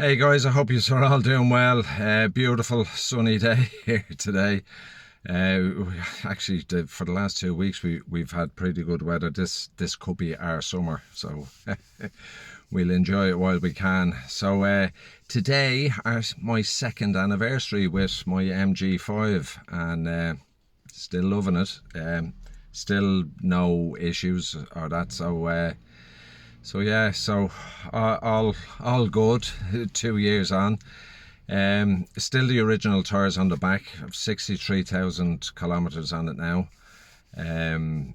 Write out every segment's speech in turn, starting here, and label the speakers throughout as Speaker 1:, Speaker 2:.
Speaker 1: Hey guys, I hope you're all doing well. Beautiful sunny day here today. Actually, for the last 2 weeks, we've had pretty good weather. This could be our summer, so we'll enjoy it while we can. So today is my second anniversary with my MG5, and still loving it. Still no issues or that. So yeah, so all good. 2 years on. Still the original tyres on the back. Of 63,000 kilometers on it now. And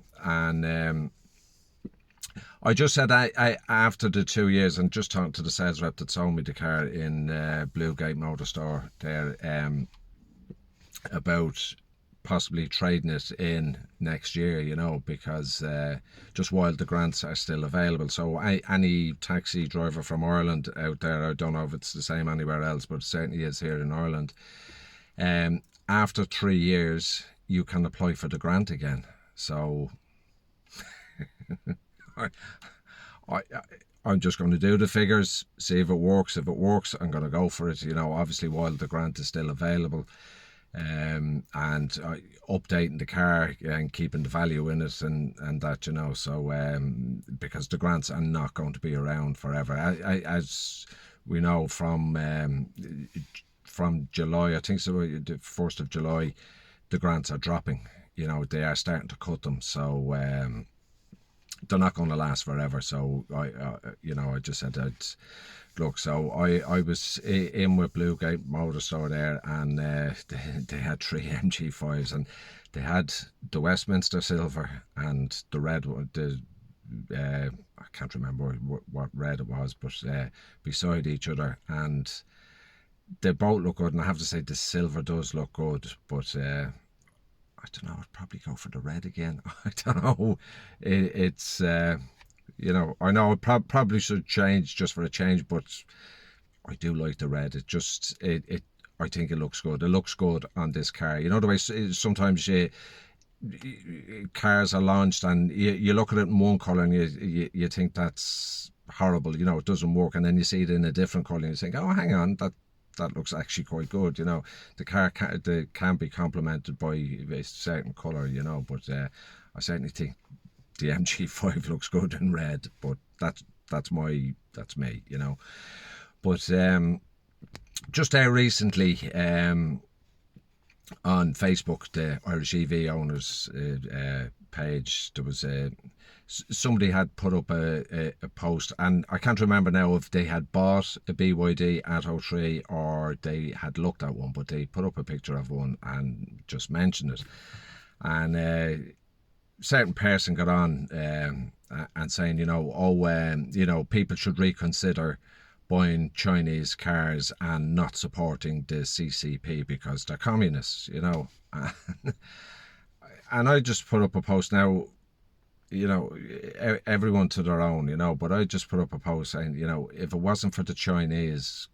Speaker 1: I just said I after the 2 years, and just talked to the sales rep that sold me the car in Bluegate Motor Store there, about possibly trading it in next year, because just while the grants are still available. So any taxi driver from Ireland out there, I don't know if it's the same anywhere else, but it certainly is here in Ireland. After 3 years, you can apply for the grant again. So I, I, I'm just going to do the figures, see if it works. If it works, I'm going to go for it. Obviously while the grant is still available. And updating the car and keeping the value in it and that, so because the grants are not going to be around forever. As we know from July, I think so, the 1st of July, the grants are dropping. They are starting to cut them, so they're not going to last forever. So I just said I'd look. So I was in with Bluegate Motor Store there, and they had 3 MG5s, and they had the Westminster Silver and the red one. I can't remember what red it was, but beside each other, and they both look good. And I have to say the silver does look good, but I don't know, I'd probably go for the red again. I don't know. It's I know I probably should change just for a change, but I do like the red. It I think it looks good. It looks good on this car. The way sometimes cars are launched and you look at it in one colour and you think that's horrible. It doesn't work, and then you see it in a different colour and you think, oh, hang on, that looks actually quite good. The car can be complemented by a certain colour, but I certainly think the MG5 looks good in red, but that's me. But just there recently, on Facebook, the Irish EV owners page, there was somebody had put up a post, and I can't remember now if they had bought a BYD Atto 3 or they had looked at one, but they put up a picture of one and just mentioned it. And certain person got on and saying, people should reconsider buying Chinese cars and not supporting the CCP because they're communists, And I just put up a post now, everyone to their own, but I just put up a post saying, if it wasn't for the Chinese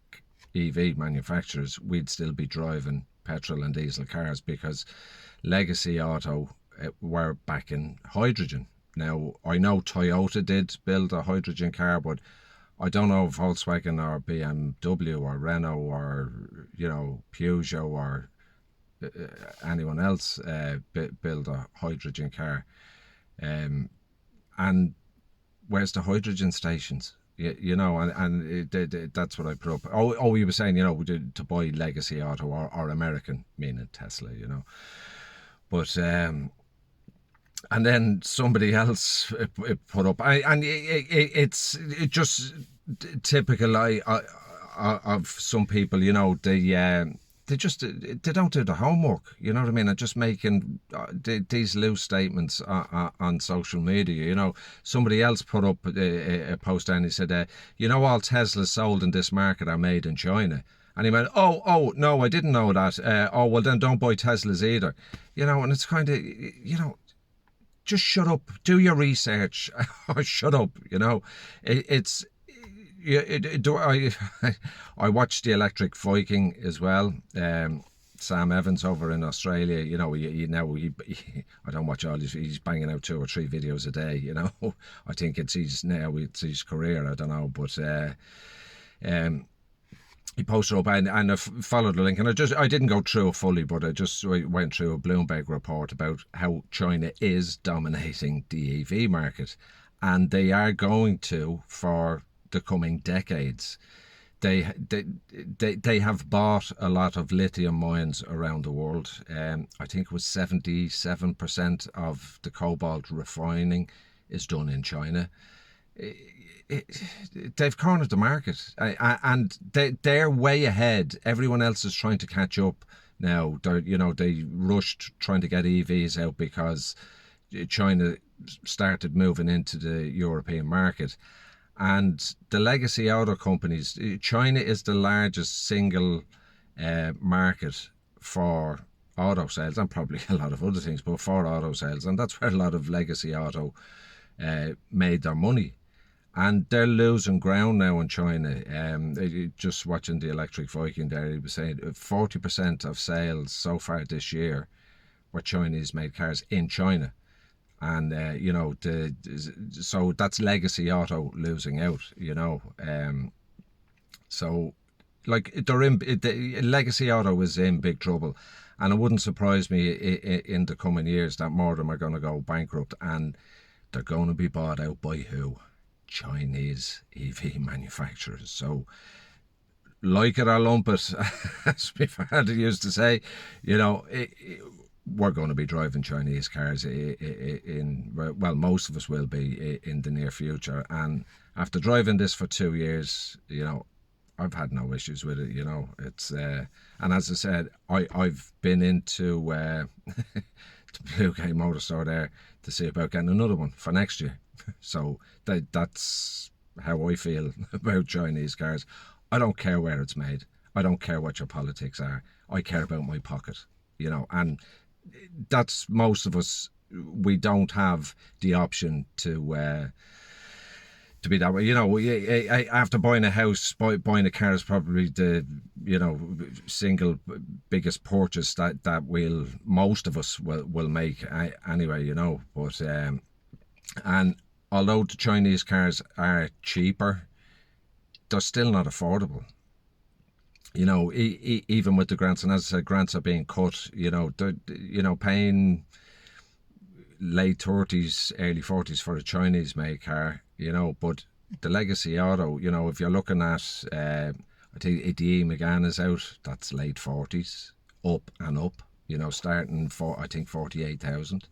Speaker 1: EV manufacturers, we'd still be driving petrol and diesel cars, because Legacy Auto were back in hydrogen. Now, I know Toyota did build a hydrogen car, but I don't know if Volkswagen or BMW or Renault or, Peugeot or anyone else build a hydrogen car. And where's the hydrogen stations? And that's what I put up. Oh, you were saying, to buy Legacy Auto or American, meaning Tesla, But and then somebody else put up, and it's just typical of some people. They don't do the homework. You know what I mean? And just making these loose statements on social media. Somebody else put up a post and he said, all Teslas sold in this market are made in China. And he went, oh, no, I didn't know that. Oh, well, then don't buy Teslas either. And it's kind of, just shut up, do your research, or shut up. I watched the Electric Viking as well. Sam Evans over in Australia, I don't watch all he's banging out 2 or 3 videos a day. I think it's his career. I don't know, but he posted up, and I followed the link, and I didn't go through it fully, but I went through a Bloomberg report about how China is dominating the EV market, and they are going to for the coming decades. They have bought a lot of lithium mines around the world. I think it was 77% of the cobalt refining is done in China. They've cornered the market, and they're way ahead. Everyone else is trying to catch up now. They rushed trying to get EVs out because China started moving into the European market. And the legacy auto companies, China is the largest single market for auto sales, and probably a lot of other things, but for auto sales. And that's where a lot of legacy auto made their money. And they're losing ground now in China. Just watching the Electric Viking there, he was saying 40% of sales so far this year were Chinese-made cars in China. And so that's legacy auto losing out. So like legacy auto is in big trouble, and it wouldn't surprise me in the coming years that more of them are going to go bankrupt, and they're going to be bought out by who? Chinese EV manufacturers. So like it or lump it, as my father used to say, we're going to be driving Chinese cars most of us will be in the near future. And after driving this for 2 years, I've had no issues with it. It's and as I said, I've been into the Blue Gate Motor Store there to see about getting another one for next year. So that's how I feel about Chinese cars. I don't care where it's made. I don't care what your politics are. I care about my pocket, and that's most of us. We don't have the option to be that way. After buying a house, buying a car is probably the single biggest purchase that most of us will make anyway. But and although the Chinese cars are cheaper, they're still not affordable. Even with the grants, and as I said, grants are being cut. They're paying late 30s, early 40s for a Chinese-made car. But the legacy auto, if you're looking at, I think the E Megane is out. That's late 40s, up and up. Starting for I think 48,000.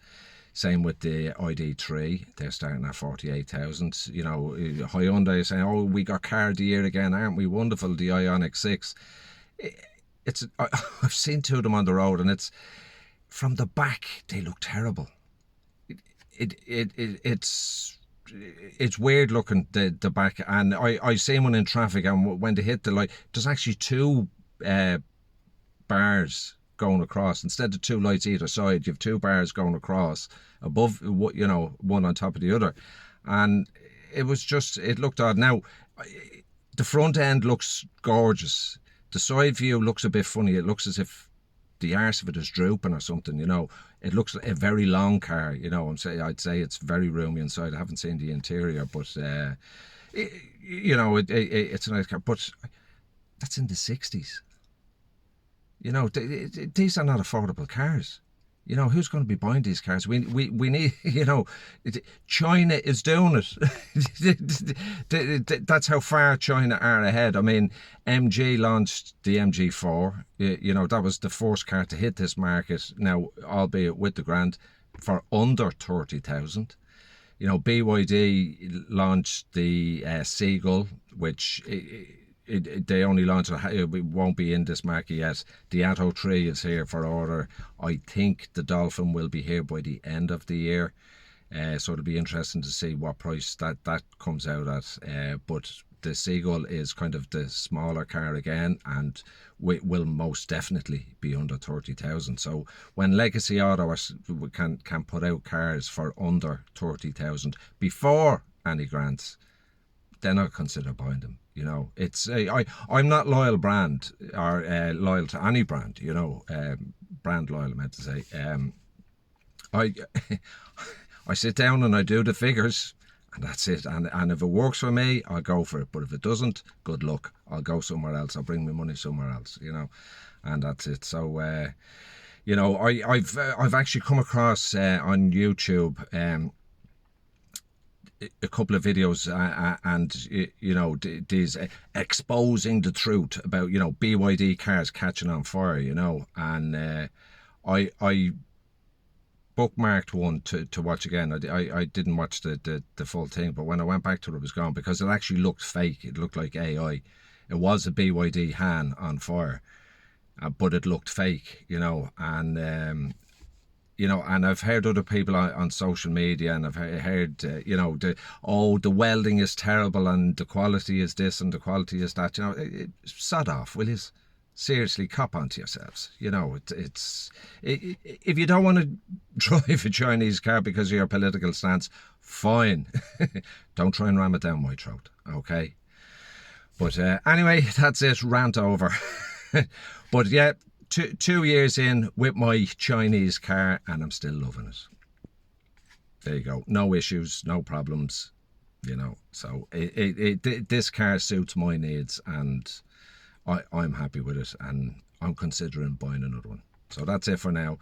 Speaker 1: Same with the ID3, they're starting at 48,000. Hyundai is saying, "Oh, we got car of the year again, aren't we wonderful?" The Ioniq 6. I've seen two of them on the road, and it's from the back they look terrible. It's weird looking the back, and I seen one in traffic, and when they hit the light, there's actually two bars going across. Instead of two lights either side, you have two bars going across above, one on top of the other. And it looked odd. Now, the front end looks gorgeous. The side view looks a bit funny. It looks as if the arse of it is drooping or something, It looks like a very long car, I'd say it's very roomy inside. I haven't seen the interior, but, it's a nice car. But that's in the 60s. These are not affordable cars. Who's going to be buying these cars? We need, China is doing it. That's how far China are ahead. I mean, MG launched the MG4. That was the first car to hit this market. Now, albeit with the grant, for under 30,000. BYD launched the Seagull, which they only launched it won't be in this market yet. The Atto 3 is here for order. I think the Dolphin will be here by the end of the year. So it'll be interesting to see what price that comes out at. But the Seagull is kind of the smaller car again, and will most definitely be under 30,000. So when Legacy Auto can put out cars for under 30,000 before any grants, then I'll consider buying them. I'm not loyal brand or loyal to any brand. Brand loyal, I meant to say. I sit down and I do the figures, And that's it. And if it works for me, I'll go for it. But if it doesn't, good luck. I'll go somewhere else. I'll bring my money somewhere else, you know. And that's it. So, you know, I've actually come across on YouTube a couple of videos and you know, these exposing the truth about, you know, BYD cars catching on fire, you know. And I bookmarked one to watch again. I didn't watch the full thing, but when I went back to it, it was gone because it actually looked fake. It looked like AI. It was a BYD Han on fire, but it looked fake, you know. And you know, and I've heard other people on social media, and I've heard you know, the welding is terrible and the quality is this and the quality is that. You know, sod off, will you? Seriously, cop onto yourselves. You know, if you don't want to drive a Chinese car because of your political stance, fine. Don't try and ram it down my throat, okay? But anyway, that's it. Rant over. But yeah, 2 years in with my Chinese car, and I'm still loving it. There you go. No issues, no problems. You know, so this car suits my needs, and I'm happy with it, and I'm considering buying another one. So that's it for now.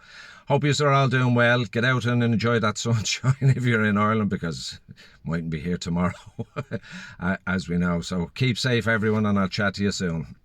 Speaker 1: Hope you are all doing well. Get out and enjoy that sunshine if you're in Ireland, because it mightn't be here tomorrow, as we know. So keep safe, everyone, and I'll chat to you soon.